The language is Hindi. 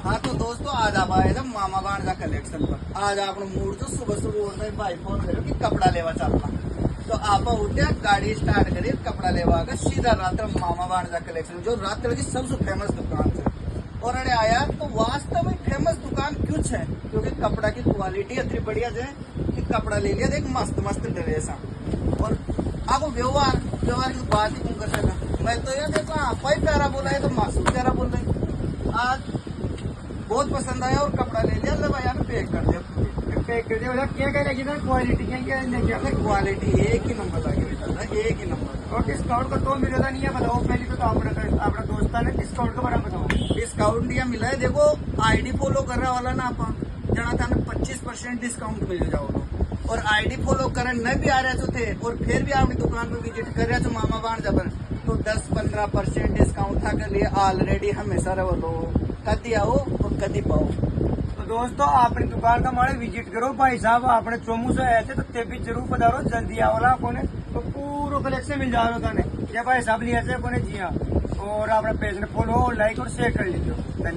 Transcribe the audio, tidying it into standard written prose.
हाँ तो दोस्तों आज आप आए थे मामा भांजा कलेक्शन पर। आज आपने मूड तो सुबह सुबह उठते ही भाई फोन करो कि कपड़ा लेवा चलना। तो आप उठे गाड़ी स्टार्ट करिए, कपड़ा लेवा आकर सीधा रात्र मामा भांजा कलेक्शन, जो रात्र की सबसे फेमस दुकान है। और अरे आया तो वास्तव में फेमस दुकान क्यों है, क्योंकि कपड़ा की क्वालिटी इतनी बढ़िया है कि कपड़ा ले लिया देख मस्त मस्त ड्रेस। और आपको व्यवहार व्यवहार की बात ही क्यों कर सका। मैं तो ये देखो आप ही प्यारा बोला है तो मासूम प्यारा बोल रहे। आज बहुत पसंद आया और कपड़ा ले लिया, लो भाई पैक कर दिया। पैक कर दिया क्या करेगी ना, क्वालिटी क्या क्वालिटी एक ही नंबर लगे बेटा, एक ही नंबर। और डिस्काउंट का तो मिलेगा नहीं है, बताओ पहले तो अपना दोस्त ने डिस्काउंट का बारे में बताओ। डिस्काउंट दिया मिला है, देखो आईडी फॉलो करने वाला ना आप जना था 25% डिस्काउंट मिल जाओ। और आईडी फॉलो करने न भी आ रहे थे और फिर भी आपकी दुकान पर विजिट कर रहे थे मामा भांजा पर, तो 10-15% डिस्काउंट था के लिए ऑलरेडी हमेशा रहो। लो कदी आओ और कदी पाओ। तो दोस्तों अपनी दुकान का हमारे विजिट करो। भाई साहब आपने चोमू से आए थे तो ते भी जरूर पधारो, जल्दी आओ ना कोने तो पूरा कलेक्शन मिल जाओ था। ये भाई साहब लिया से कोने जी हाँ। और अपने पेज ने फॉलो लाइक और शेयर कर लीजिए।